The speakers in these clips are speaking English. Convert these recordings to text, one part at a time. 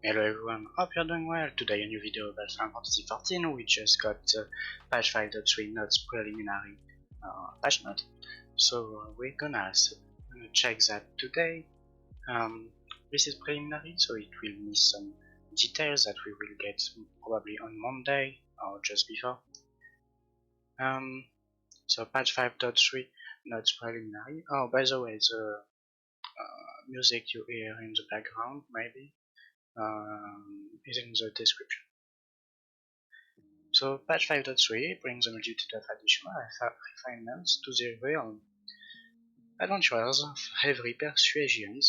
Hello everyone, hope you're doing well. Today a new video about Final Fantasy XIV. We just got patch 5.3 notes preliminary patch note. So we're gonna check that today. This is preliminary, so it will miss some details that we will get probably on Monday or just before. So patch 5.3 notes preliminary. Oh, by the way, the music you hear in the background maybe is in the description. So patch 5.3 brings a multitude of additional refinements to the realm. Adventurers of every persuasion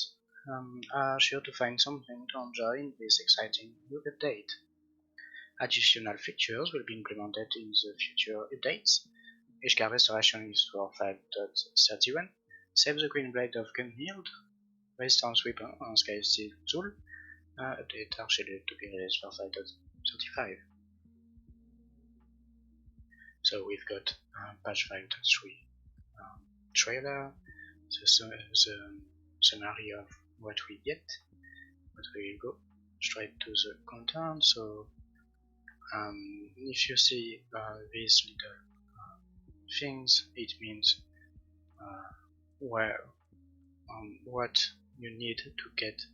are sure to find something to enjoy in this exciting new update. Additional features will be implemented in the future updates. Each card restoration is for 5.31. Save the Green Blade of Gunhild. Resistance Weapon and Scale Steel Tool. Updates are scheduled to be released for 5.35. So we've got patch 5.3 trailer, the summary of what we get, but we will go straight to the content. So if you see these little things, it means what you need to get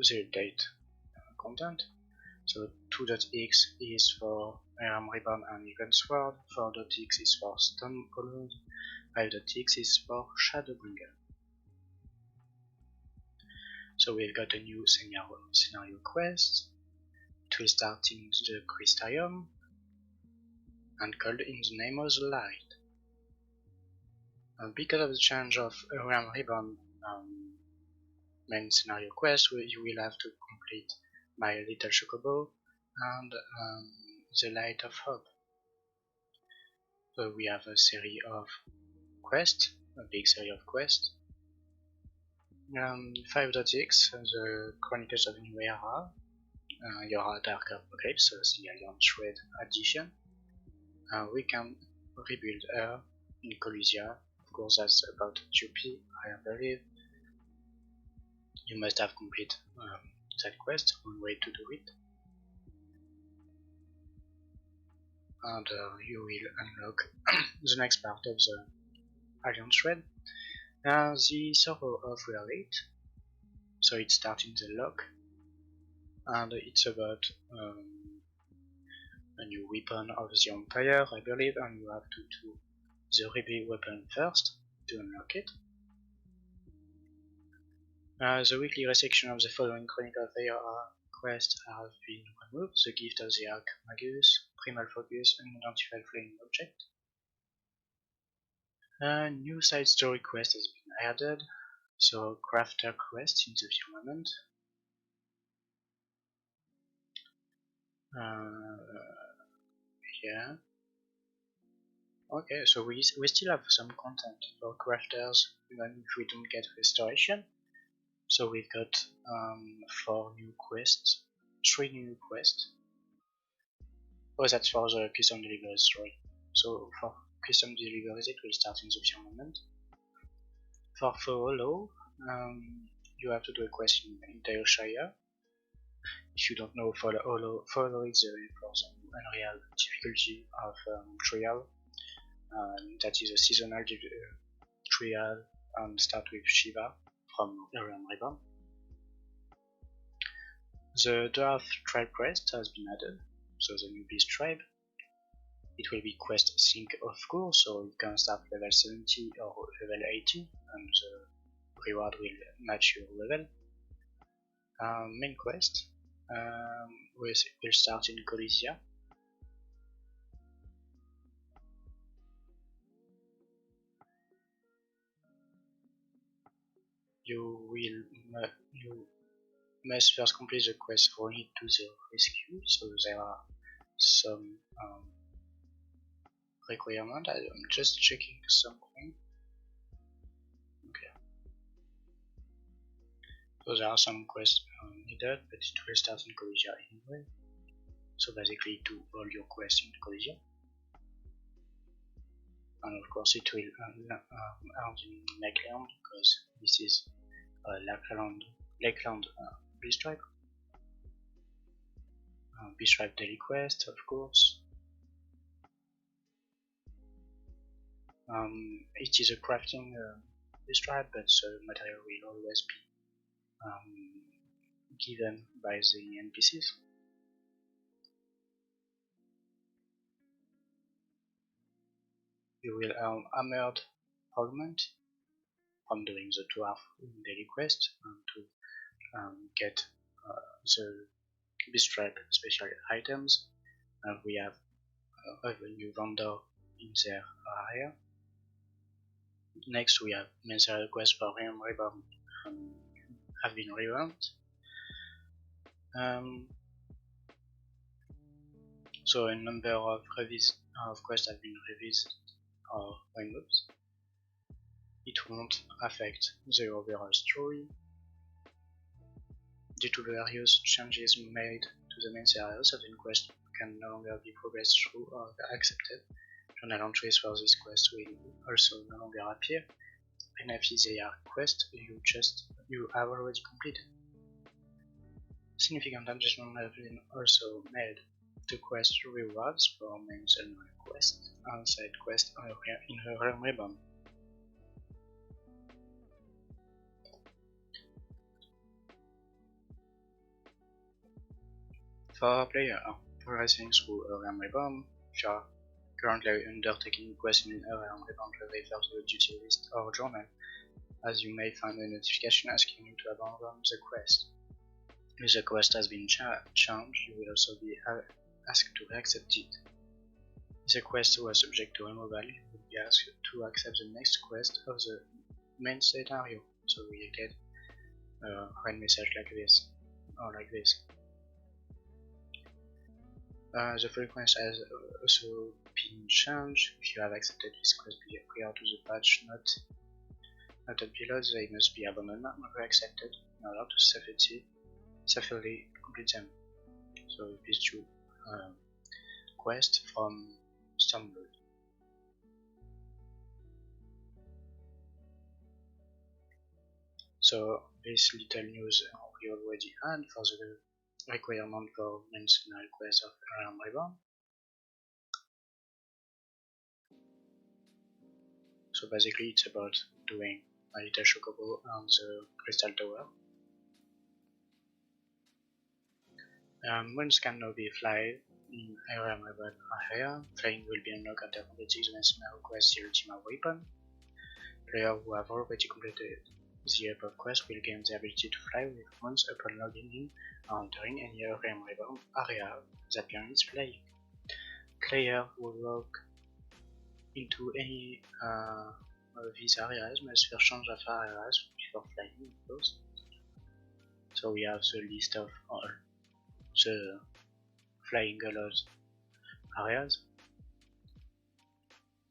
the date content. So 2.x is for Realm Ribbon and Event Sword, 4.x is for Stone Colors, 5.x is for Shadowbringer. So we've got a new scenario quest. It will start in the Crystarium and called In the Name of the Light. Because of the change of Realm Ribbon main scenario quest, you will have to complete My Little Chocobo and the Light of Hope. So we have a series of quests, a big series of quests. 5.x, the Chronicles of New Era, Yora Dark Apocalypse, the Alien Shred Edition. We can rebuild her in Colusia. Of course, that's about GP, I believe. You must have complete that quest, one way to do it. And you will unlock the next part of the Alien Shred. The Sorrow of Reality. So it starts in the log, and it's about a new weapon of the Empire, I believe, and you have to do the rebuild weapon first to unlock it. The weekly resection of the following Chronicle of the quest have been removed: the Gift of the Archmagus, Primal Focus, Unidentified Flying Object. A new side story quest has been added, so Crafter quest in the firmament. Yeah. Okay, so we still have some content for crafters even if we don't get restoration. So we've got 4 new quests, 3 new quests. Oh, that's for the custom deliveries, sorry. So for custom deliveries it will start in the firmament. For follow, you have to do a quest in Dale-shire. If you don't know, follow is for the unreal difficulty of trial. That is a seasonal trial and start with Shiva from Realm Ribbon. The Dwarf Tribe quest has been added, so the new Beast Tribe. It will be quest sync of course, so you can start level 70 or level 80 and the reward will match your level. Main quest will start in Colusia. You must first complete the quest for it to the rescue, so there are some requirements. I'm just checking something. Okay. So there are some quests needed, but it will start in Colusia anyway. So basically do all your quests in Colusia. And of course it will end in Lackland because this is Lackland Lakeland B-Stripe. B-Stripe Daily Quest, of course. It is a crafting B-Stripe, but the material will always be given by the NPCs. You will earn Armored Augment from doing the dwarf daily quest to get the B-Stripe special items. We have a new vendor in their area. Next we have Mensal quest for Realm Reborn have been revamped. So a number of quests have been revised or removed. It won't affect the overall story. Due to the various changes made to the main serial, certain quests can no longer be progressed through or accepted. Journal entries for this quest will also no longer appear, and if they are quests you have already completed. Significant adjustments have been also made to quest rewards for main scenario quests and side quests in Realm Reborn. For a player progressing through a Realm Reborn, if you are currently undertaking quests in a Realm Reborn, refer to the duty list or journal, as you may find a notification asking you to abandon the quest. If the quest has been changed, you will also be asked to accept it. If the quest was subject to removal, you will be asked to accept the next quest of the main scenario. So we get a red message like this, or like this. The frequency has also been changed. If you have accepted this quest prior to the patch noted below, they must be abandoned and re-accepted in order to safely complete them. So these two quests from Stormblood. So this little news we already had for the requirement for main scenario quest of Realm Reborn. So basically it's about doing a little chocobo on the Crystal Tower. Moons can now be fly in a Realm Reborn area. Flying will be unlocked after completing the main scenario quest the Ultima Weapon. Players who have already completed the above quest will gain the ability to fly with moons upon logging in or entering any Realm Reborn area that permits flying. Players who log into any of these areas must first change of areas before flying, of course. So we have the list of all the flying allowed areas.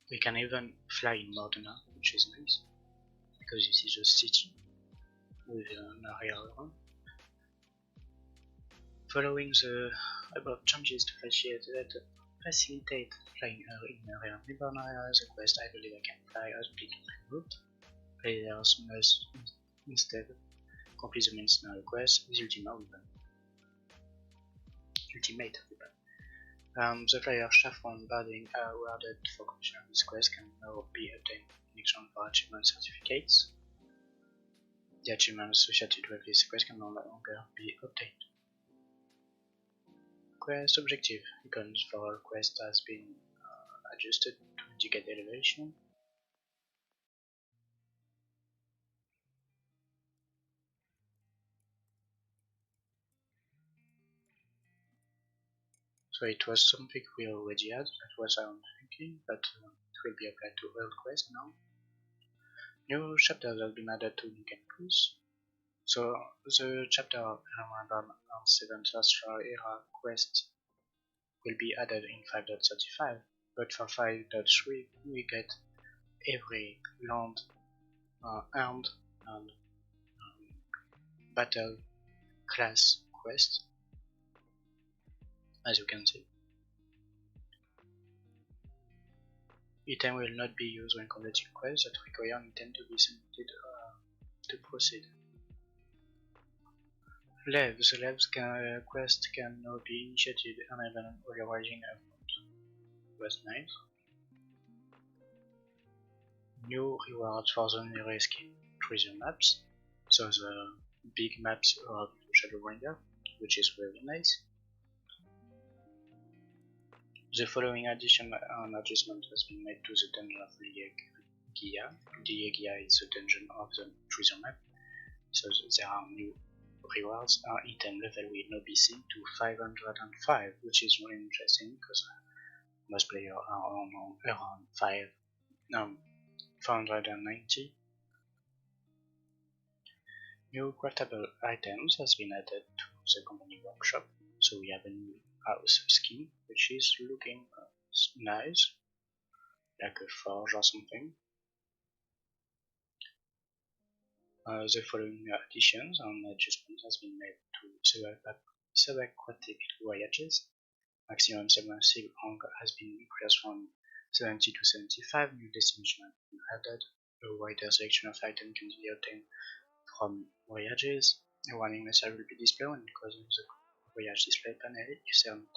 We can even fly in Modena, which is nice, because this is a city with an area around. Following the above changes to facilitate flying in Realm Reborn areas, the quest I Believe I Can Fly has been removed. Players must instead complete the main scenario quest with Ultimate Weapon. The player Chevron Barding awarded for completion of this quest can now be obtained in exchange for achievement certificates. The achievements associated with this quest can no longer be obtained. Quest objective icons for all quests has been adjusted to indicate elevation. So it was something we already had, that was our thinking, but it will be applied to all quests now. New chapters have been added to the campus. So the chapter of Realm Reborn 7th Astral Era quest will be added in 5.35, but for 5.3 we get every land, armed and battle class quest, as you can see. Item will not be used when completing quests that require an item to be submitted to proceed. Leves. Quest can now be initiated and even realizing a was nice. New rewards for the nearest treasure maps. So the big maps of Shadowbringer, which is very nice. The following addition and adjustment has been made to the dungeon of Liegia. Liegia is the dungeon of the treasure map. So there are new rewards. Our item level will now be seen to 505, which is really interesting because most players are around 490. New craftable items has been added to the company workshop. So we have a new house skin, which is looking nice, like a forge or something. The following additions and adjustments has been made to subaquatic voyages. Maximum submersible rank has been increased from 70 to 75. New destination has been added. A wider selection of items can be obtained from voyages. A warning message will be displayed when closing the voyage display panel if certain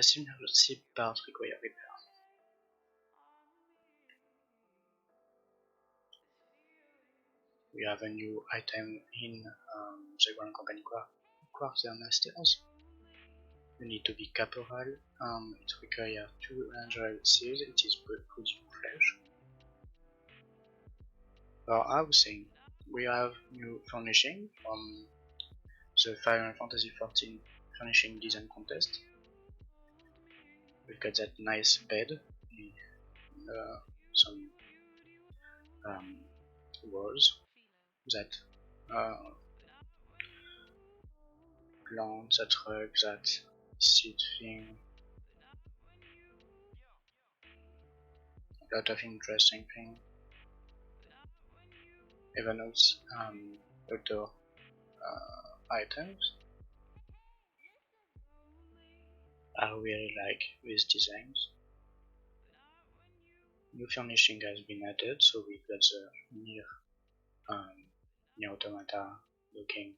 submersible parts require repair. We have a new item in the Grand Company Quartermasters. You need to be caporal, it requires 200 seeds, it is producing flesh. For housing, we have new furnishing from the Final Fantasy XIV furnishing design contest. We've got that nice bed, some walls, that plant, that rug, that seat thing. A lot of interesting things. Even outdoor items. I really like these designs. New furnishing has been added, so we've got the near automata looking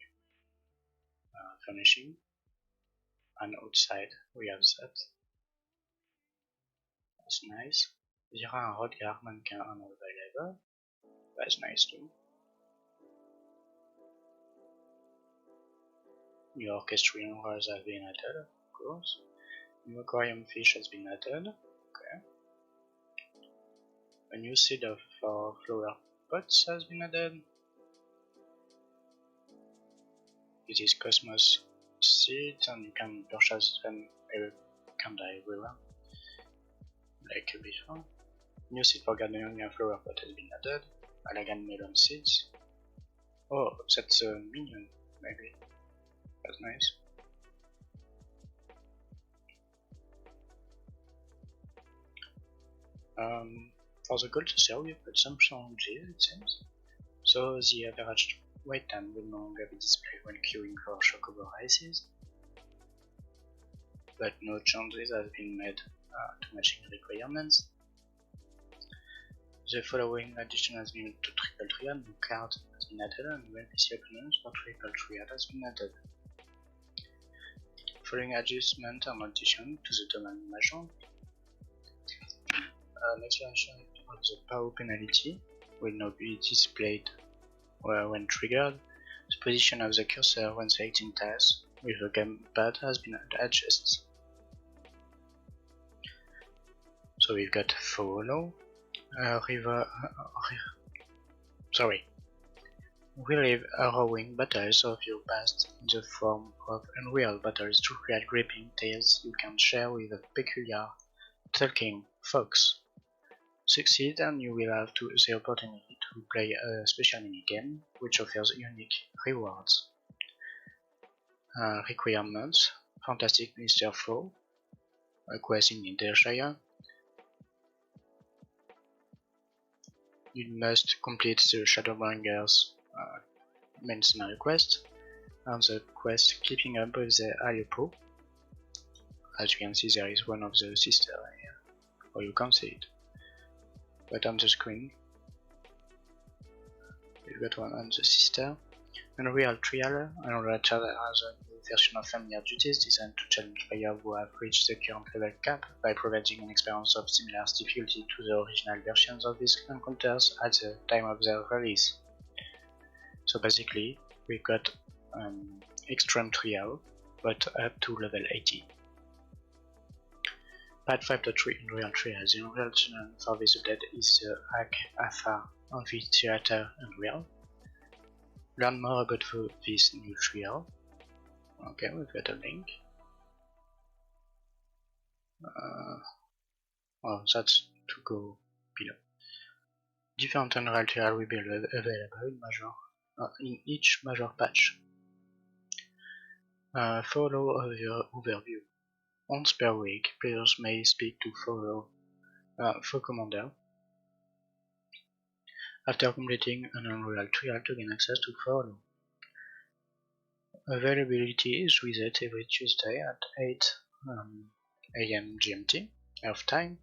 furnishing, and outside we have that. That's nice. There are a hot guard mannequin unavailable. That's nice too. New orchestral roles have been added, of course. New aquarium fish has been added. Okay. A new seed for flower pots has been added. It is Cosmos seeds and you can purchase them everywhere, like before. New seed for gardening and flower pot has been added. Alagan melon seeds. Oh, that's a minion, maybe. That's nice. For the gold to sell, we've got some changes, it seems. So the average wait time will no longer be displayed when queuing for chocobo races. But no changes have been made to matching requirements. The following addition has been to Triple Triad. New card has been added and new NPC opponents for Triple Triad has been added. Following adjustment and addition to the domain major. Next version of the power penalty will now be displayed when triggered. The position of the cursor when selecting tasks with the gamepad has been adjusted. So we've got follow, relive harrowing battles of your past in the form of unreal battles to create gripping tales you can share with a peculiar talking fox. Succeed and you will have the opportunity to play a special minigame which offers unique rewards. Requirements: Fantastic Mr. Foe, a quest in Intershire. You must complete the Shadowbringers main scenario quest and the quest Keeping Up with the Aleppo. As you can see, there is one of the sisters here, or you can't see it. But on the screen, we've got one on the sister. Unreal Trial has a new version of familiar duties designed to challenge players who have reached the current level cap by providing an experience of similar difficulty to the original versions of these encounters at the time of their release. So basically, we got Extreme Trial, but up to level 80. Patch 5.3 Unreal Trial. The Unreal channel for this update is the Hack Alpha Amphitheater Unreal. Learn more about this new trial. Okay, we've got a link. Oh, that's to go below. Different Unreal trial will be available in each major patch. Follow your overview. Once per week, players may speak to for commander after completing an Unreal trial to gain access to follow. Availability is reset every Tuesday at 8 AM GMT, Earth time,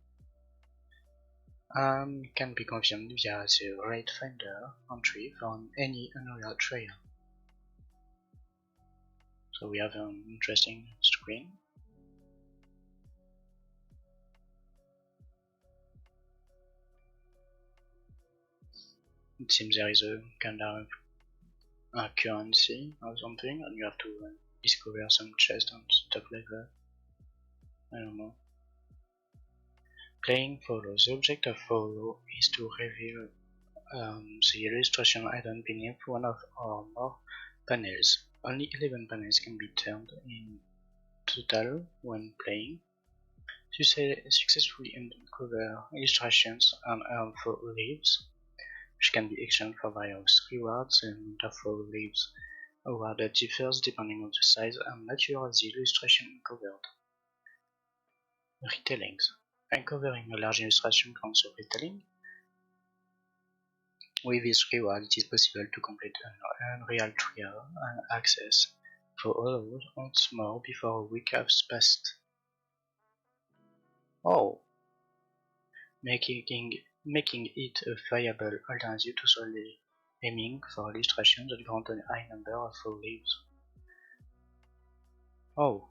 and can be confirmed via the Raid Finder entry for any Unreal trial. So we have an interesting screen. It seems there is a kind of currency or something, and you have to discover some chests and stuff like that. I don't know. Playing follow. The object of follow is to reveal the illustration item beneath one of or more panels. Only 11 panels can be turned in total when playing. To successfully uncover illustrations and earn follow leaves, which can be exchanged for various rewards. The amount of follow leaves awarded differs depending on the size and nature of the illustration uncovered. Retellings. Uncovering a large illustration counts as retelling. With this reward, it is possible to complete an Unreal trial and access for all once more before a week has passed. Oh! Making it a viable alternative to solely aiming for illustrations that grant a high number of full leaves. Oh!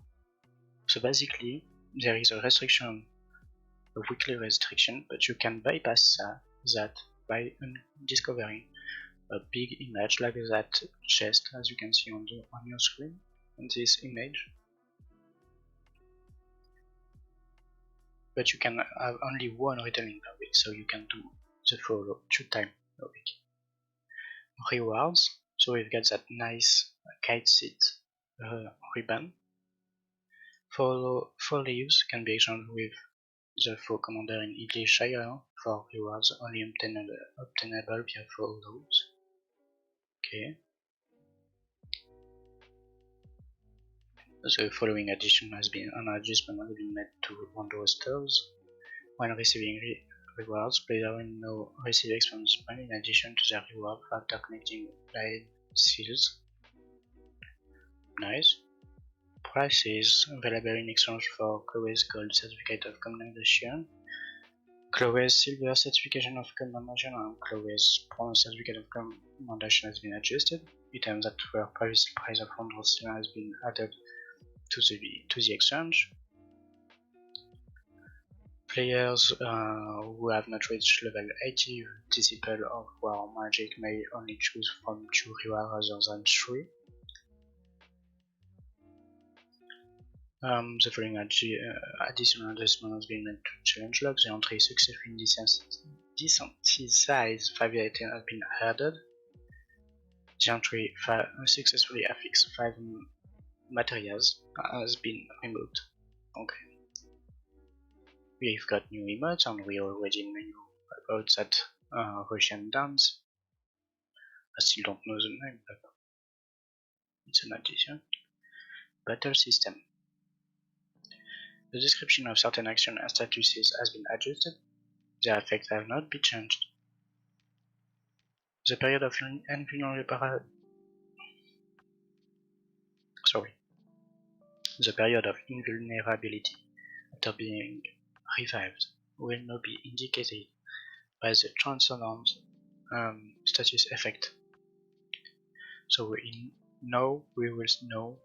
So basically, there is a restriction, a weekly restriction, but you can bypass that by discovering a big image like that chest, as you can see on your screen, on this image. But you can have only one retelling per week, so you can do the follow 2 times a week. Rewards, so we've got that nice kite seat ribbon. Four leaves can be exchanged with the foe commander in Shire for rewards only obtainable via follows. Okay. The following addition has been an adjustment has been made to Windows stores. When receiving rewards, players will now receive experience points in addition to their reward after connecting light seals. Nice. Prices available in exchange for Chloe's Gold Certificate of Commendation, Chloe's Silver Certificate of Commendation, and Chloe's Bronze Certificate of Commendation has been adjusted. Items that were previously priced at 100 silver has been added to the exchange. Players who have not reached level 80 Disciple of War Magic may only choose from 2 rewards rather than 3. The following additional adjustment has been made to challenge logs. The entry successfully desensitized 5 items has been added. The entry successfully affixed 5 materials has been removed. Okay. We've got new emotes, and we already knew about that Russian dance. I still don't know the name, but it's an addition. Battle system. The description of certain action and statuses has been adjusted. Their effects have not been changed. The period of invulnerability after being revived will now be indicated by the transcendent status effect. So now we will know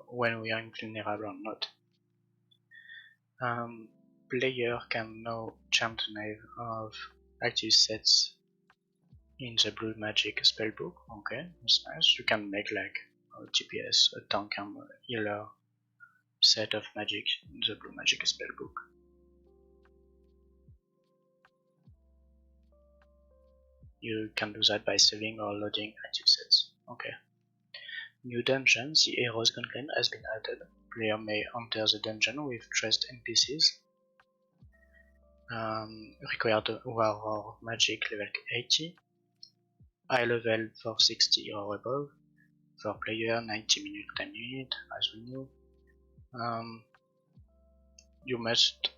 when we are invulnerable or not. Player can now jump the name of active sets in the blue magic spellbook. Okay, that's nice. You can make like a DPS, a tank and a healer set of magic in the blue magic spellbook. You can do that by saving or loading active sets. Okay. New dungeon, the Heroes Gauntlet has been added. Player may enter the dungeon with dressed NPCs. Required war magic level 80. High level for 60 or above. For player 90 minute time limit, as we know. You must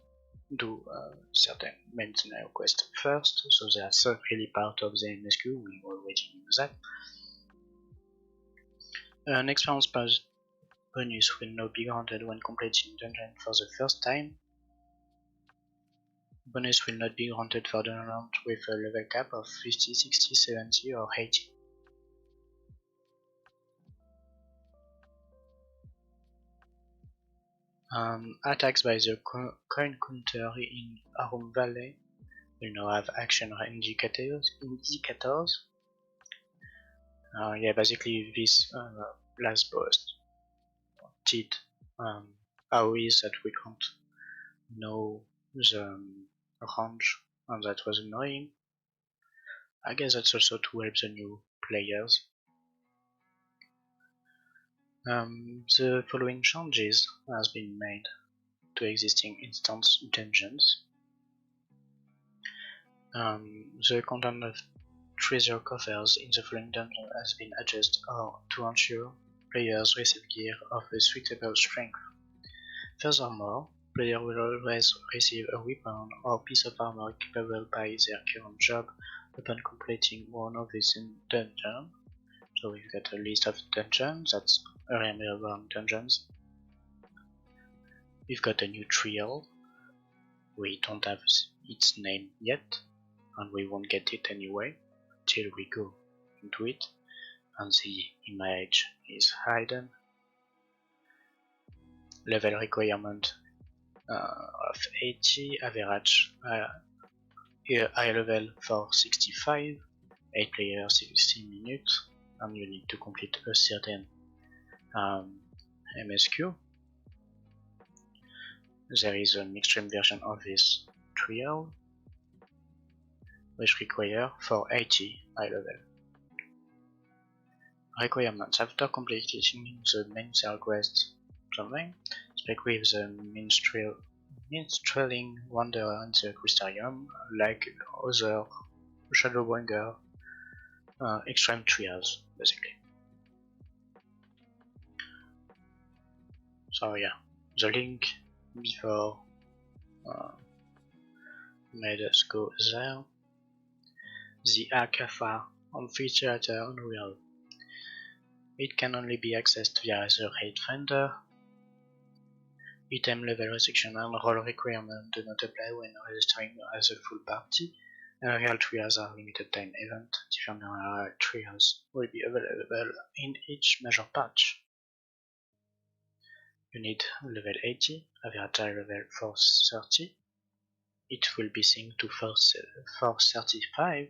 do certain main scenario quest first, so they are really part of the MSQ, we already knew that. An experience bonus will now be granted when completing dungeon for the first time. Bonus will not be granted for dungeons with a level cap of 50, 60, 70 or 80. Attacks by the coin counter in Arum Valley will now have action indicators. Yeah, basically this last boss did how is that we can't know the range, and that was annoying. I guess that's also to help the new players. The following changes has been made to existing instance dungeons. The content of treasure coffers in the following dungeon has been adjusted to ensure players receive gear of a suitable strength. Furthermore, players will always receive a weapon or piece of armor capable by their current job upon completing one of these dungeons. So we've got a list of dungeons, that's area mirror dungeons. We've got a new trial. We don't have its name yet, and we won't get it anyway till we go into it, and the image is hidden. Level requirement of 80, average high level for 65, 8 players 60 minutes, and you need to complete a certain MSQ. There is an extreme version of this trial, which require for 80 high level. Requirements after completing the main side quest something, speak with the minstrelling wanderer in the Crystarium, like other shadowbringer extreme trials, basically. So yeah, the link before made us go there. The Akafa Amphitheater Unreal. It can only be accessed via the raid finder. Item level restriction and role requirement do not apply when registering as a full party. Real trials are limited time event. Different trials will be available in each major patch. You need level 80, average level 430. It will be synced to 435.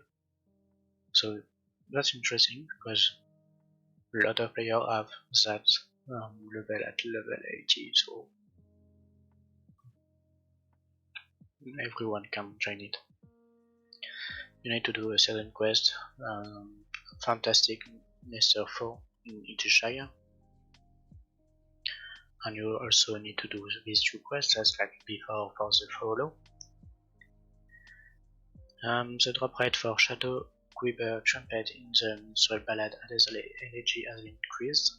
So that's interesting because a lot of players have that level at level 80, so everyone can join it. You need to do a certain quest, Fantastic Mr. 4 in Itishire, and you also need to do these two quests as like before for the follow. The drop rate for Shadow Quiver Trumpet in the Minstrel Ballad Elegy has been increased.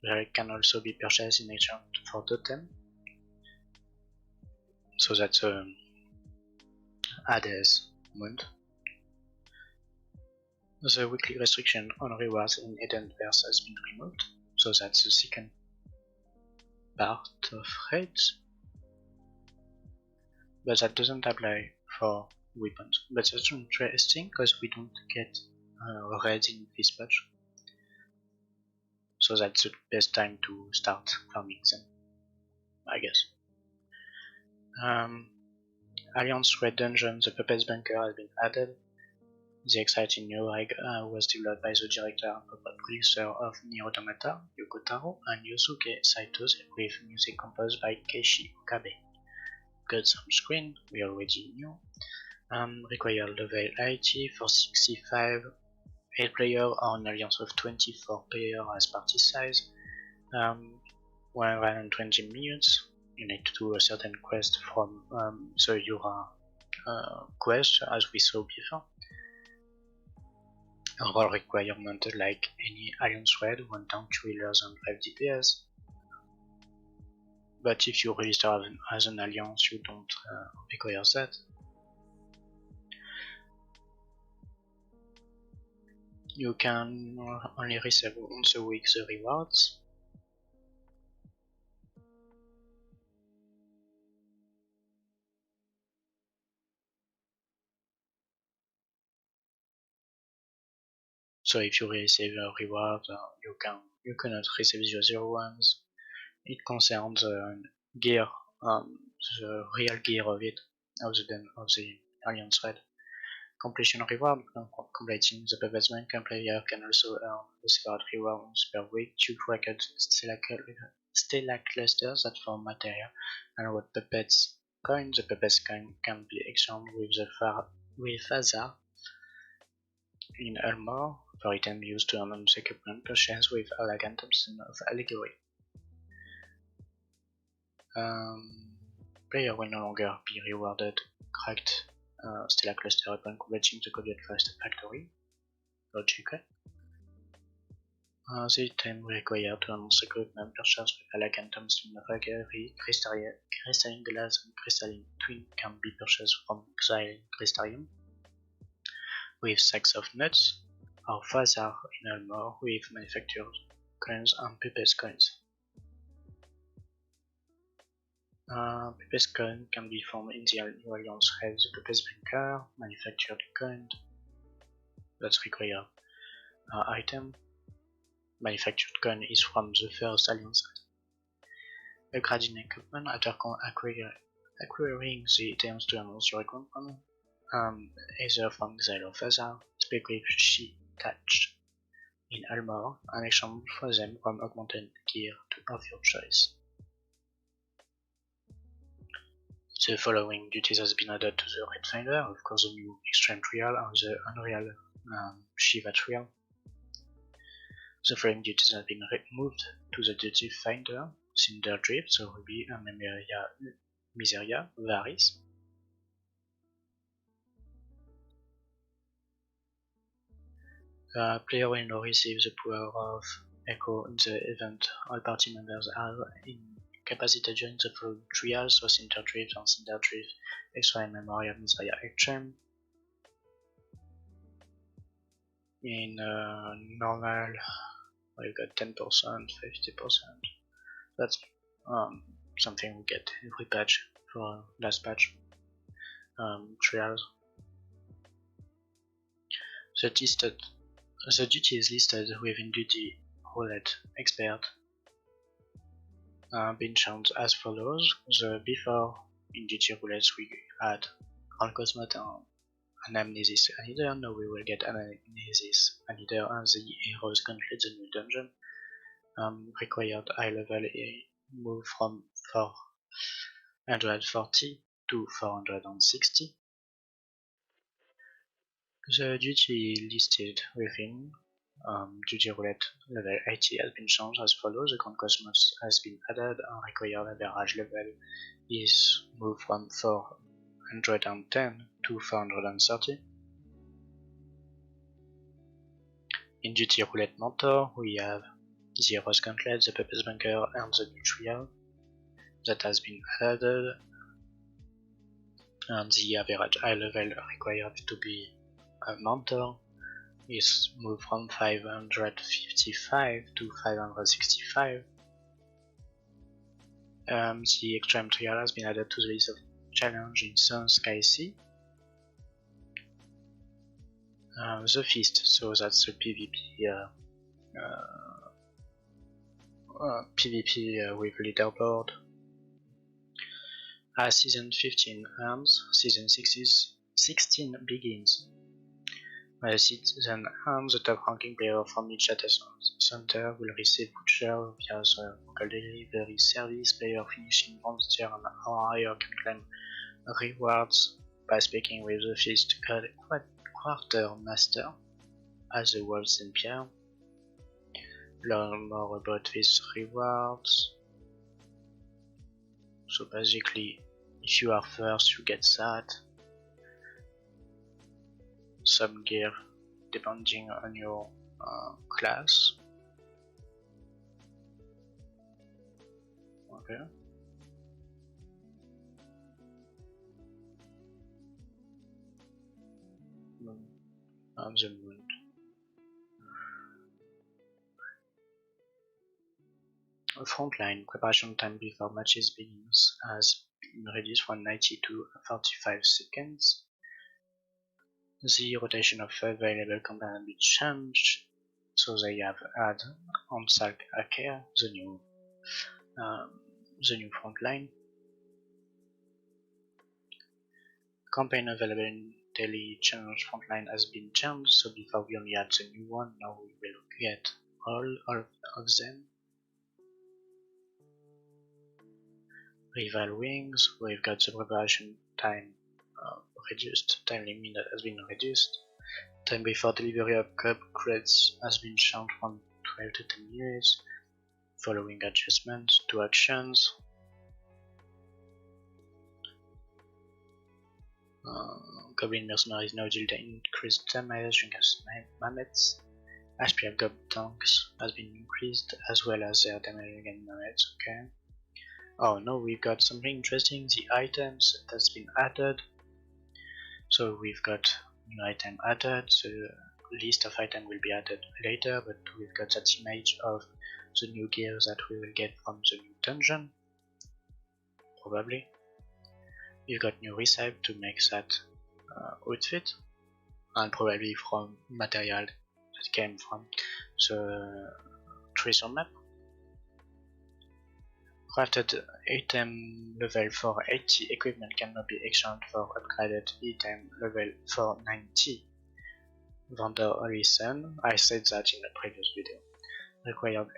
It can also be purchased in exchange for totem. So that's Hades mount. The weekly restriction on rewards in Eden Verse has been removed, so that's the second part of raids. But that doesn't apply for weapons. But that's interesting because we don't get red in this patch. So that's the best time to start farming them, I guess. Alliance Red Dungeon, the Puppets Bunker has been added. The exciting new rig was developed by the director and producer of Nier Automata, Yoko Taro, and Yosuke Saito, with music composed by Keishi Okabe. Got some screen, we already knew. Require level 80 for 65, 8 player or an alliance of 24 player as party size. 120 minutes. You need to do a certain quest from the Yura quest, as we saw before. Overall requirement like any Alliance Red, 1 tank, 2 healers and 5 DPS. But if you register as an Alliance, you don't require that. You can only receive once a week the rewards. So if you receive a reward, you cannot receive the other ones. It concerns gear, the real gear of the Alliance Red. Completion reward: completing the Puppets Bunker, player can also earn a separate rewards per week to record Stella clusters that form material and what Puppets coin. The Puppets coin can be exchanged with Phasar in Elmore for item used to enhance equipment purchased with elegant option of allegory. Player will no longer be rewarded cracked Stella cluster upon completing the Coded First Factory. Logical. The item required to enhance equipment purchased with elegant option of allegory, crystalline glass and crystalline twin can be purchased from Xylene Crystarium with sacks of nuts, or Phasar in Elmore with manufactured coins and Puppets coins. Puppets coin can be found in the New Alliance Red, the Puppets Bunker, manufactured coin, that's required item. Manufactured coin is from the first Alliance Red. Upgrading equipment: after acquiring the items to enhance your equipment, either from Xyl or Phasar, speak with She-Touch in Elmore and exchange for them from augmented gear of your choice. The following duties has been added to the Red Finder: of course the new Extreme Trial and the Unreal Shiva Trial. The following duties have been moved to the Duty Finder: Cinder Drift, so Ruby, and Miseria varies. Player will now receive the power of Echo in the event. All party members are incapacitated during the following trials: so Cinder Drift and Cinder Drift, Extra Memoria, Miseria Extreme. In normal, we've got 10%, 50%. That's something we get every patch for last patch. Trials. The duty is listed within Duty Roulette Expert, being changed as follows. Before in Duty Roulette we had Grand Cosmot and Amnesis Annihilator. Now we will get Amnesis Annihilator and the Heroes Gauntlet, the new dungeon. Required high level move from 440 to 460. The duty listed within Duty Roulette level 80 has been changed as follows. The Grand Cosmos has been added and required average level is moved from 410 to 430. In Duty Roulette Mentor we have the Heroes Gauntlet, the Puppets Bunker and the new trio that has been added, and the average high level required to be a mentor is moved from 555 to 565. The Extreme Trial has been added to the list of challenge in Sun Sky Sea. The feast, so that's the PvP with leaderboard. As season 15 ends, season 16 begins. When the season ends, the top ranking player from each data center will receive voucher via the local delivery service. Player finishing on tier and higher can claim rewards by speaking with the feast quartermaster as the world champion. Learn more about these rewards. So basically, if you are first, you get that. Some gear depending on your class. Okay. On the moon. Frontline preparation time before matches begins has been reduced from 90 to 45 seconds. The rotation of available components be changed, so they have added on-site care, the new frontline. Campaign available in daily challenge frontline has been changed, so before we only had the new one, now we will get all of them. Rival wings, we've got the preparation time reduced, time limit has been reduced. Time before delivery of upgrades has been changed from 12 to 10 minutes. Following adjustments to actions. Goblin mercenaries now deal increased damage against mammoths. HP of goblin tanks has been increased, as well as their damage against mammoths. Okay. Oh no, we've got something interesting. The items that's been added. So we've got new item added. The list of items will be added later, but we've got that image of the new gear that we will get from the new dungeon. Probably. We've got new recipe to make that outfit, and probably from material that came from the treasure map. Crafted item level 480 equipment cannot be exchanged for upgraded item level 490. Vendor listen, I said that in a previous video. Required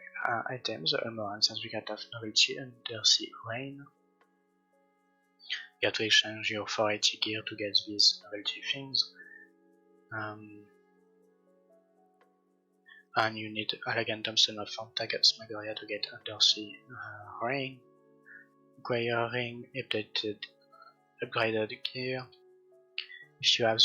items, armor and certificate of novelty and Undersea Rain. You have to exchange your 480 gear to get these novelty things. And you need Elegant Thompson of Fantagat Magoria to get Undersea Rain. Acquiring upgraded gear. If you have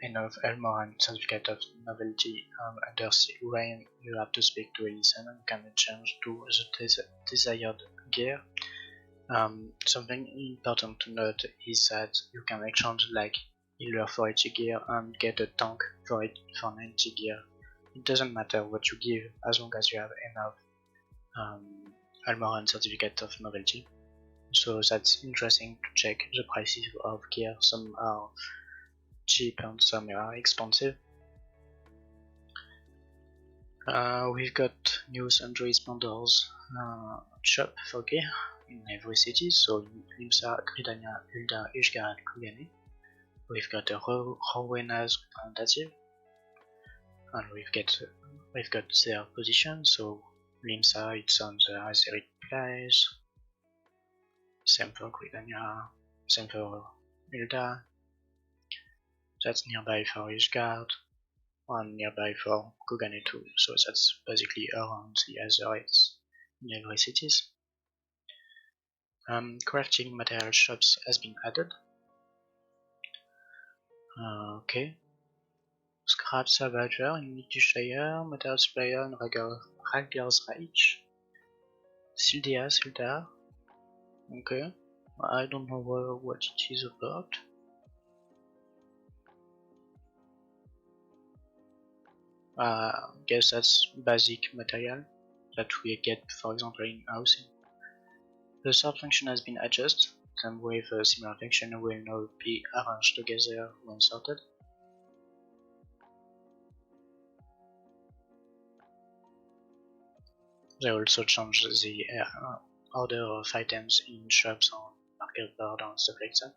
enough armor and certificate of novelty Undersea Rain, you have to speak to Ellison and can change to the desired gear. Something important to note is that you can exchange like healer for 80 gear and get a tank for 90 gear. It doesn't matter what you give as long as you have enough armor and certificate of novelty. So that's interesting to check the prices of gear. Some are cheap and some are expensive. We've got new sundry sponsors shop for gear in every city, so Limsa, Gridania, Hilda, Ishgard, Kugane. We've got a Rowena's representative, and we've got their position, so Limsa it's on the Azerit place, same for Gridania, same for Hilda, that's nearby for Ishgard, and nearby for Kugane too, so that's basically around the Azerites in every cities. Crafting material shops has been added. Okay. Scrap Salvager, Unity Shire, Metal Supplier, and Rager's Reich. Silda. Okay. I don't know what it is about. Guess that's basic material that we get, for example, in housing. The sort function has been adjusted. Some with a similar function will now be arranged together when sorted. They also change the order of items in shops on market board and stuff like that.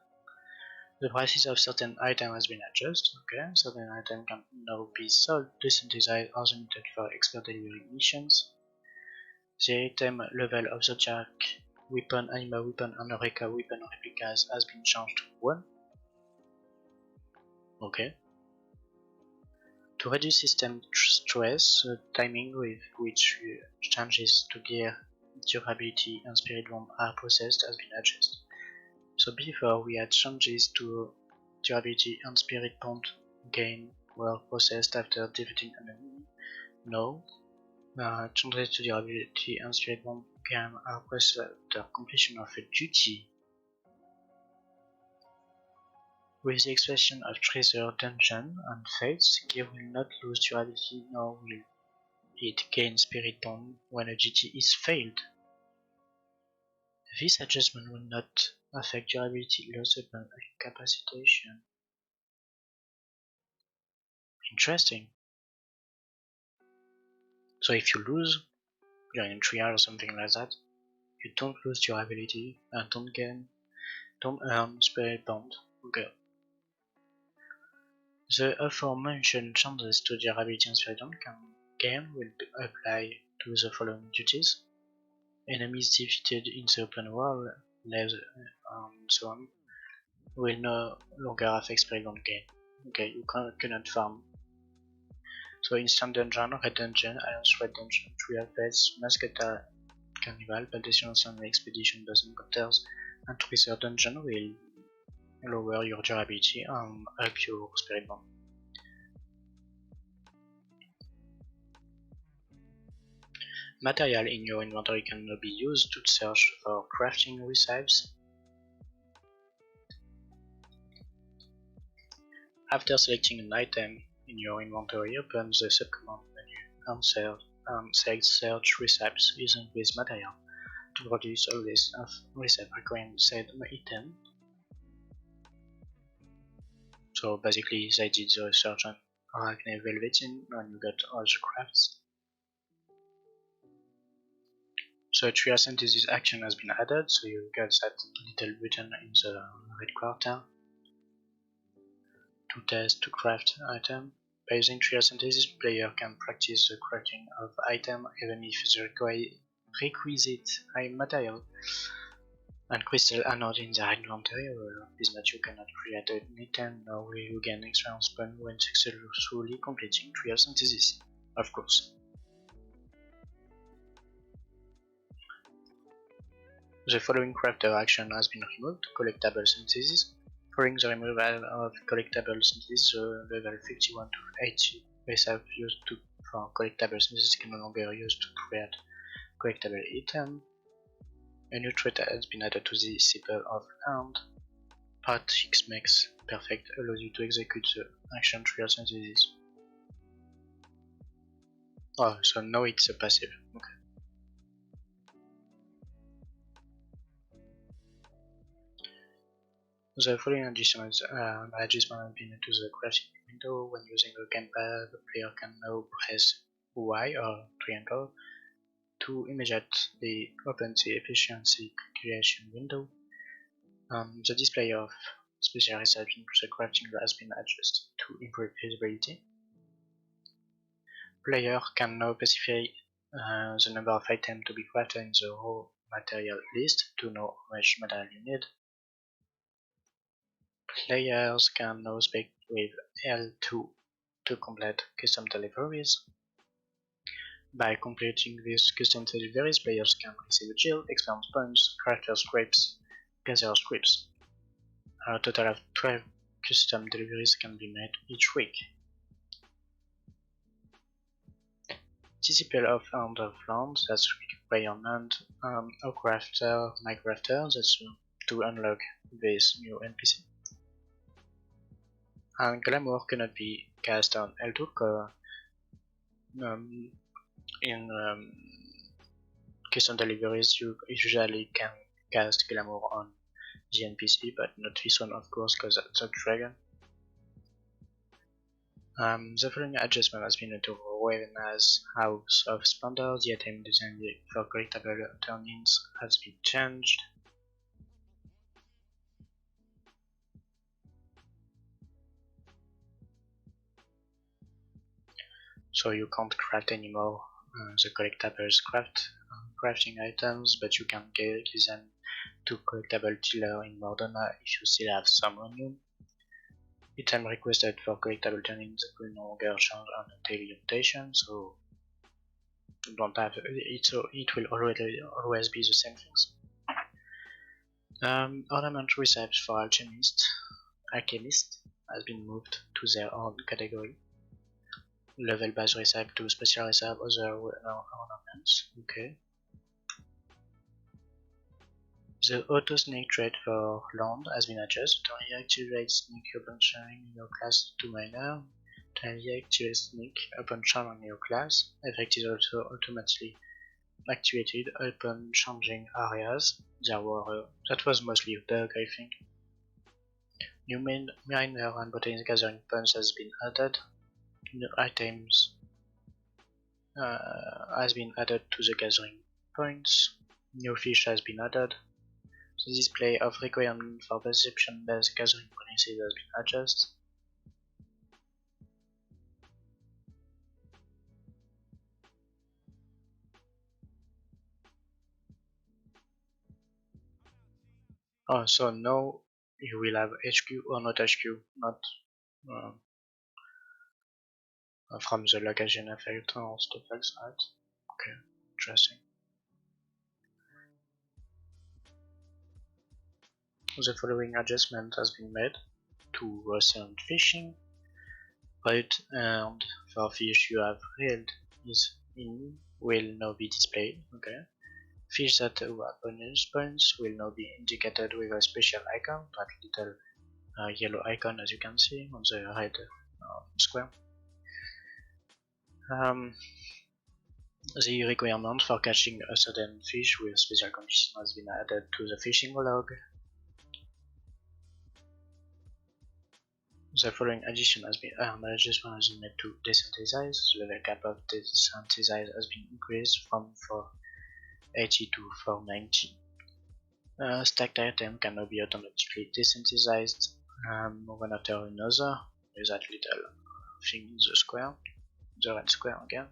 The prices of certain items has been adjusted. Okay, certain items can now be sold, desynthesized, or limited for expert delivery missions. The item level of the jack weapon, animal weapon, and Eureka weapon replicas has been changed to 1. Okay. To reduce system stress, the timing with which changes to gear, durability, and spirit bomb are processed has been adjusted. So before we had changes to durability and spirit bomb gain were processed after defeating an enemy. Now, changes to durability and spirit bomb gain are processed after completion of a duty. With the expansion of treasure, dungeon, and fates, gear will not lose durability nor will it gain spirit bomb when a duty is failed. This adjustment will not affect durability loss upon incapacitation. Interesting. So if you lose, you're in trial or something like that, you don't lose durability and don't earn spirit bomb. Okay. The aforementioned changes to durability and spirit bomb game will apply to the following duties. Enemies defeated in the open world, lives, and so on, will no longer affect spirit bomb gain. Okay, you cannot farm. So instant dungeon, red dungeon, alliance red dungeon, trio pets, mascota carnival, plantation and expedition dozen encounters, and treasure dungeon will lower your durability and up your spirit bomb. Material in your inventory can now be used to search for crafting recipes. After selecting an item in your inventory, open the subcommand menu and select search recipes using this material to produce a list of recipes requiring said item. So basically they did the research on Arachne Velvetin and you got all the crafts. So trial synthesis action has been added, so you got that little button in the red quarter to test to craft item. By using trial synthesis, player can practice the crafting of item even if the requisite high material and crystal are not in their inventory. This means you cannot create an item nor will you gain experience point when successfully completing trial synthesis, of course. The following crafter action has been removed: collectible synthesis. Following the removal of collectible synthesis, the level 51 to 80 recipe used for collectible synthesis can no longer used to create collectible item. A new trait has been added to the disciple of Hand. Part 6 makes perfect allows you to execute the action trial synthesis. Oh, so now it's a passive. Okay. The following adjustment has been to the crafting window. When using a gamepad, the player can now press Y or triangle to immediately open the efficiency creation window. The display of special recipes in the crafting has been adjusted to improve visibility. Player can now specify the number of items to be crafted in the raw material list to know how much material you need. Players can now speak with L2 to complete custom deliveries. By completing these custom deliveries, players can receive a shield, experience points, crafter scripts, gather scripts. A total of 12 custom deliveries can be made each week. Disciple of Hand of Land, that's requirement a crafter, my crafter, that's to unlock this new NPC. And Glamour cannot be cast on L2 in custom deliveries you usually can cast Glamour on the NPC, but not this one of course because that's a dragon. The following adjustment has been made to Raven's House of Splendor. The item design for collectible turn-ins has been changed. So you can't craft anymore the collectibles crafting items, but you can give them to collectible dealer in Mordona if you still have some on you. Item requested for collectible turn-ins will no longer change on a daily rotation, so you don't have it, so it will always be the same things. Ornament recipes for alchemist has been moved to their own category. Level base recipe to special recipe other ornaments. Okay. The auto snake trait for land has been adjusted. Only activate snake upon sharing your class to miner. Only activate snake upon changing your class. Effect is also automatically activated upon changing areas. That was mostly a bug, I think. New miner and botanist gathering points has been added. New items has been added to the gathering points. New fish has been added. The display of requirement for perception-based gathering policies has been adjusted. Oh, so now you will have HQ or not HQ, not uh, from the location effect or stuff like that. Okay, interesting. The following adjustment has been made to recent fishing. Right, and for fish you have reeled is in will now be displayed. Okay. Fish that have bonus points will now be indicated with a special icon, that little yellow icon as you can see on the right square. The requirement for catching a certain fish with special condition has been added to the fishing log. The following addition has been adjustment has been made to desynthesize. The level cap of desynthesize has been increased from 480 to 490. Stacked item can now be automatically desynthesized one after another with that little thing in the square, the red square again.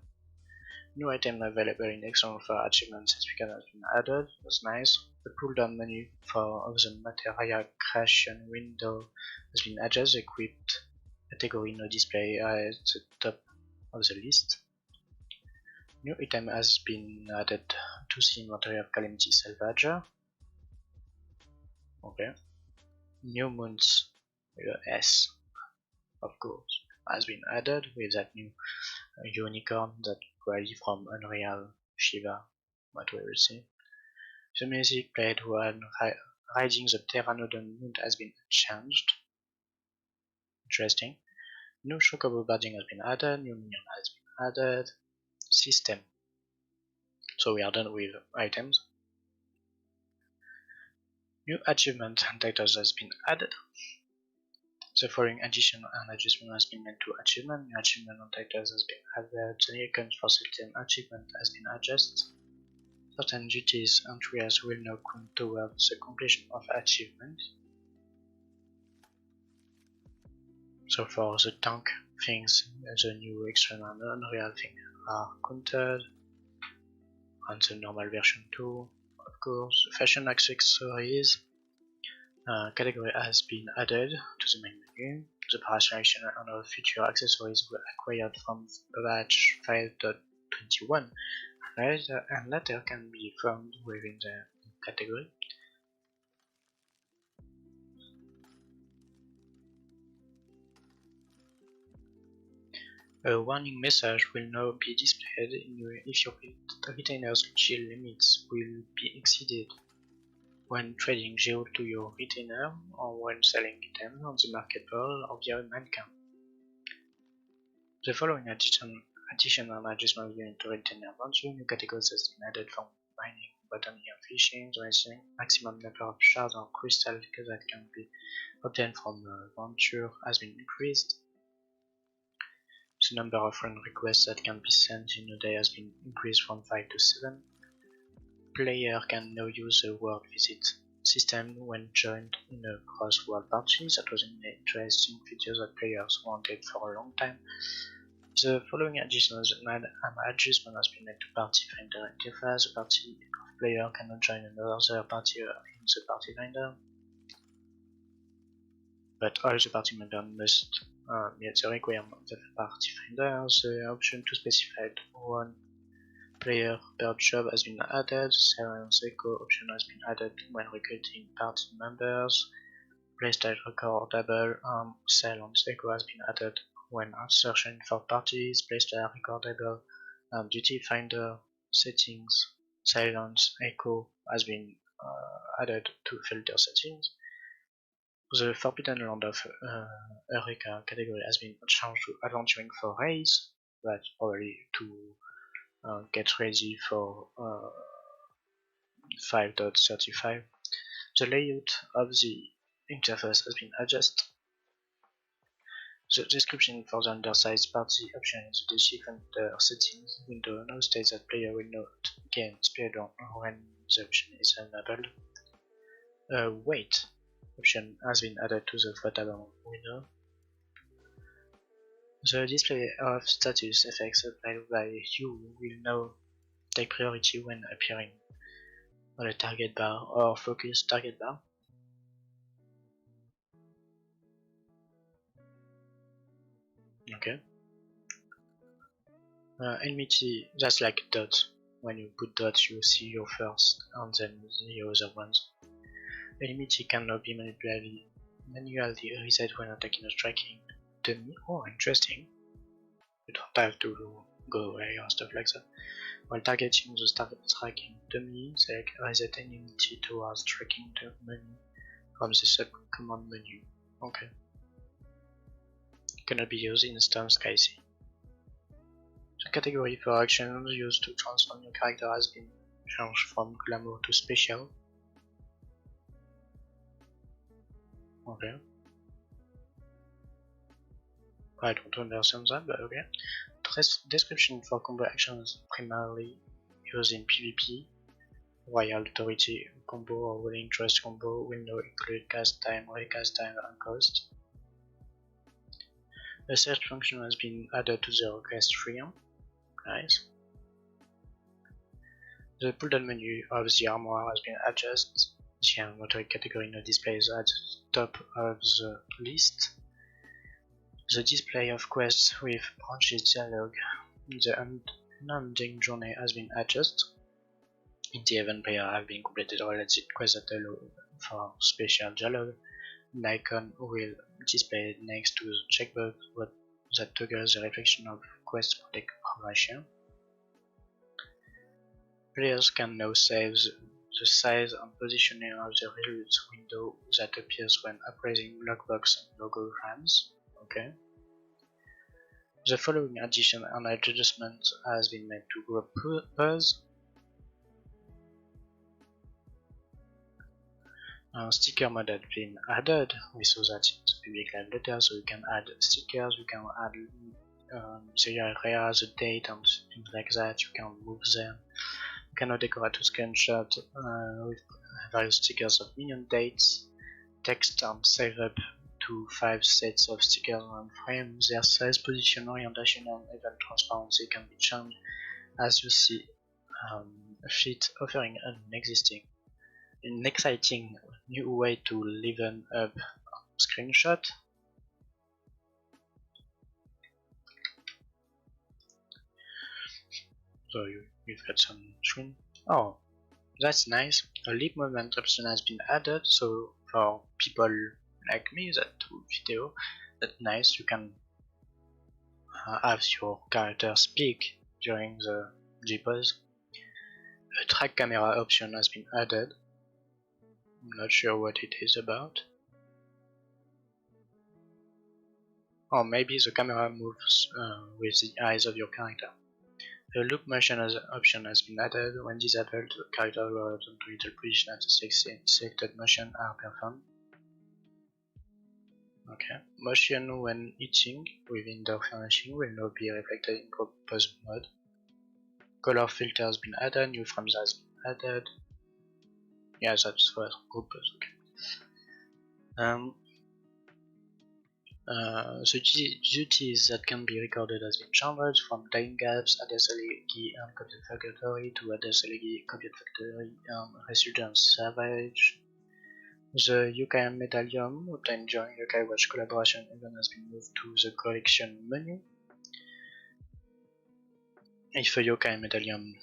New item available in external for achievement certificate has been added, that's nice. The pull down menu for the material creation window has been adjusted, equipped category no display at the top of the list. New item has been added to the inventory of Calamity Salvager. Okay. New moons with a S, of course, has been added with that new unicorn that quality from Unreal Shiva, what we will see. The music played when riding the Pteranodon moon has been changed. Interesting. New chocobo badging has been added, new minion has been added. System. So we are done with items. New achievement and titles has been added. The following addition and adjustment has been made to achievement. New achievement and titles has been added. The icons for certain achievement has been adjusted. Certain duties and trials will now count towards the completion of achievement. So for the tank things, the new extreme and unreal things are counted, and the normal version too, of course. Fashion accessories category has been added to the main menu. The price selection and other future accessories were acquired from batch 5.21 and later can be found within the category. A warning message will now be displayed if your retainer's shield limits will be exceeded when trading gold to your retainer or when selling items on the market pool or via mankind. The following addition and adjustments will to retainer value. New categories has been added for mining, botany and fishing. The maximum number of shards or crystals that can be obtained from venture has been increased. The number of friend requests that can be sent in a day has been increased from 5 to 7. Player can now use the world visit system when joined in a cross-world party. That was an interesting feature that players wanted for a long time. The following additions an adjustment has been made to Party Finder interface. A party of player cannot join another party in the Party Finder, but all the party members must meet the requirement of the Party Finder. The option to specify one player per job has been added. Silence Echo option has been added when recruiting party members. Playstyle recordable Silence Echo has been added when searching for parties. Playstyle recordable Duty Finder settings. Silence Echo has been added to filter settings. The Forbidden Land of Eureka category has been changed to Adventuring for Race. That's probably to get ready for 5.35. The layout of the interface has been adjusted. The description for the undersized party option in the Defender settings window now states that player will not gain speedrun when the option is enabled. Wait option has been added to the photo window. The display of status effects applied by you will now take priority when appearing on a target bar or focus target bar. Okay. Enmity, that's like dots. When you put dots, you see your first and then the other ones. Enmity cannot be manually reset when attacking or striking dummy. Oh, interesting. You don't have to go away or stuff like that. While targeting the striking dummy, select reset enmity towards striking the menu from the sub-command menu. Okay. Cannot be used in instance case. The category for actions used to transform your character has been changed from glamour to special. Okay. I don't understand that, but okay. Description for combo actions primarily used in PvP. Royal Authority combo or Willing Trust combo will now include cast time, recast time, and cost. A search function has been added to the request tree. Nice. The pull-down menu of the armor has been adjusted. The armor category now displays at the top of the list. The display of quests with branches dialogue. The unending journey has been adjusted. In the event player have been completed related quests that allow for special dialogue. An icon will display next to the checkbox that toggles the reflection of quest progression. Players can now save the size and positioning of the results window that appears when appraising logbox and logograms. Okay. The following addition and adjustment has been made to group pause. Sticker mode has been added. We saw that in the public live letter, so you can add stickers, you can add the area, the date, and things like that. You can move them. You can now decorate a screenshot with various stickers of minion dates, text, and save up to 5 sets of stickers and frames. Their size, position, orientation, and event transparency can be changed as you see fit, offering an exciting new way to liven up screenshot. So you've got some screen. Oh, that's nice. A leap movement option has been added, so for people like me that do video, that's nice. You can have your character speak during the G-pause. A track camera option has been added. I'm not sure what it is about. Or maybe the camera moves with the eyes of your character. The loop motion option has been added. When disabled, the character will return to its position as the selected motion are performed. Okay. Motion when eating within the finishing will now be reflected in compose mode. Color filter has been added, new frames has been added. Yeah, that's for compose, okay. The duties that can be recorded has been changed from time gaps, Adeselegi and Computer Factory to Adeselegi Computer Factory and Resurgence Savage. The UKM medallion obtained during UK Watch collaboration event has been moved to the collection menu. If a UKM medallion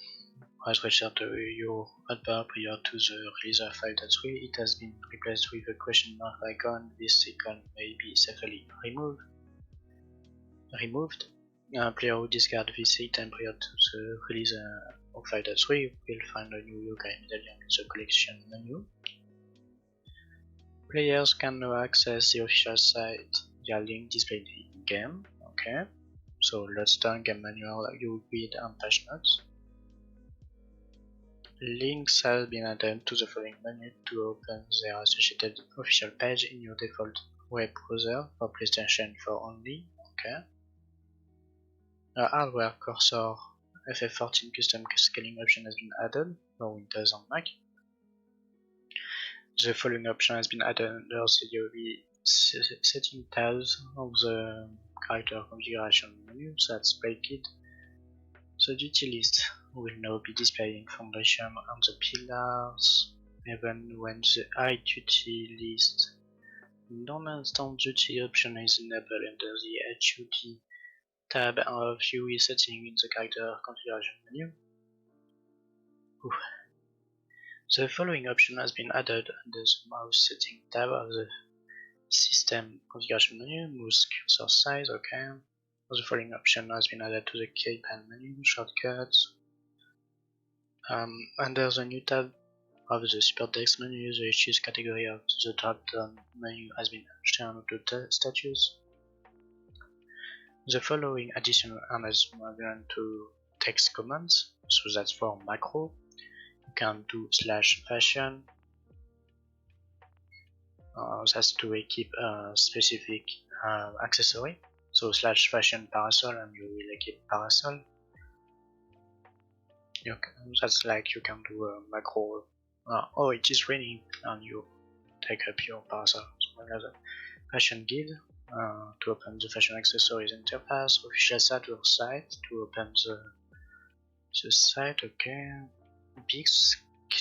was registered to your hotbar prior to the release of 5.3, it has been replaced with a question mark icon. This icon may be safely removed. Player who discard this item prior to the release of 5.3 will find a new UKM medallion in the collection menu. Players can now access the official site via link displayed in game. Okay, so let's turn game manual, UUID and patch notes. Links have been added to the following menu to open their associated official page in your default web browser for PlayStation 4 only. Okay. A hardware cursor FF14 custom scaling option has been added for Windows and Mac. The following option has been added under the setting tabs of the character configuration menu, that's Playable. The duty list will now be displayed in foundation on the pillars, even when the high duty list non-instant duty option is enabled under the HUD tab of UI setting in the character configuration menu. The following option has been added under the mouse setting tab of the system configuration menu, mouse cursor size, okay. The following option has been added to the keypad menu, shortcuts. Under the new tab of the support text menu, the issues category of the drop-down menu has been changed to status. The following additional is moved to text commands, so that's for macro. You can do /fashion, that's to equip a specific accessory, so /fashion parasol and you will equip parasol. That's like you can do a macro, oh it is raining and you take up your parasol, so another fashion guide to open the fashion accessories interface, official site or site to open the site, okay. Big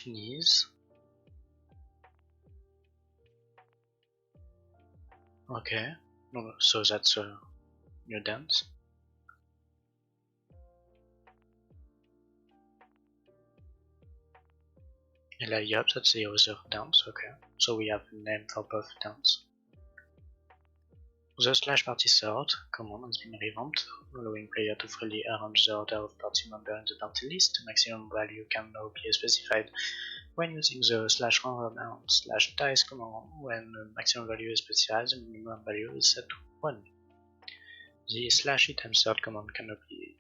knees. Okay, so that's a new dance. Yep, that's the other dance, okay. So we have a name for both dance. The /party sort command has been revamped, allowing player to freely arrange the order of party members in the party list. Maximum value can now be specified when using the /random and /dice command. When the maximum value is specified, the minimum value is set to 1. The /item sort command cannot be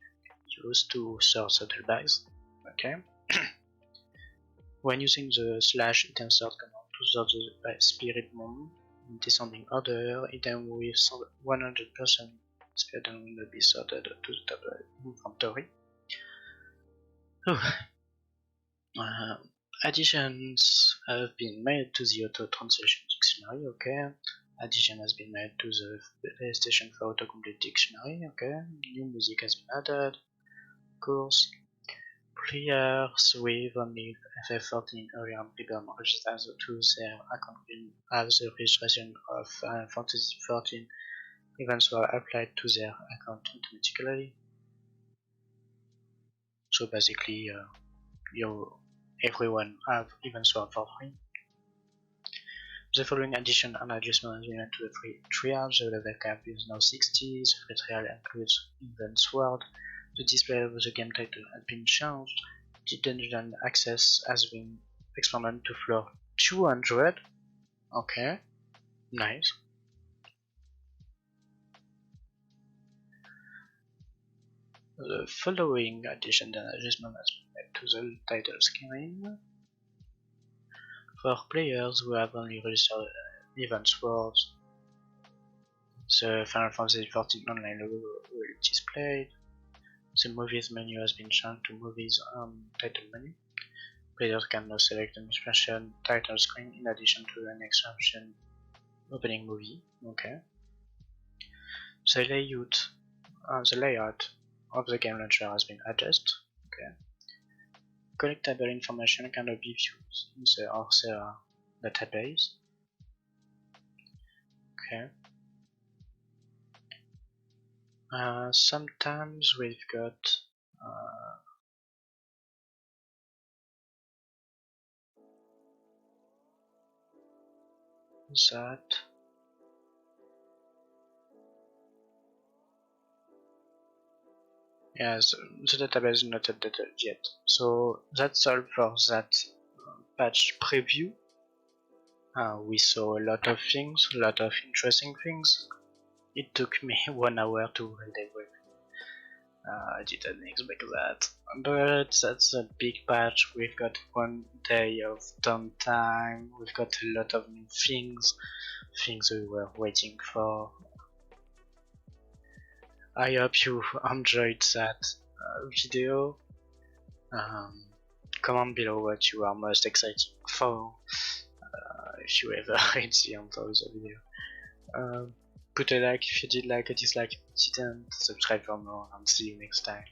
used to sort subtle bags. Okay. When using the /item sort command to sort the spirit moon in descending order, item with 100% spirit will be sorted to the top inventory. Additions have been made to the auto translation dictionary, okay. Addition has been made to the PlayStation 4 autocomplete dictionary, okay. New music has been added, of course. Players with only FF14 early on become registered to their account will have the registration of Final Fantasy 14 events were applied to their account automatically. So basically, everyone have events for free. The following addition and adjustment related to the free trial. The level cap is now 60. The free trial includes events world. The display of the game title has been changed. The dungeon access has been expanded to floor 200. Okay, nice. The following addition and adjustment has been made to the title screen. For players who have only registered events worlds, The Final Fantasy XIV online logo will displayed. The movies menu has been changed to movies title menu. Players can now select an expansion title screen in addition to an expansion opening movie. Okay. The layout of the game launcher has been adjusted. Okay. Collectible information can now be viewed in the Orsera database. Okay. Sometimes we've got that. Yes, the database is not updated yet. So that's all for that patch preview. We saw a lot of things, a lot of interesting things. It took me 1 hour to read everything. I didn't expect that. But that's a big patch. We've got 1 day of downtime. We've got a lot of new things we were waiting for. I hope you enjoyed that video. Comment below what you are most excited for. If you ever read the end of the video. Put a like if you did like, a dislike if you didn't, subscribe for more, and see you next time.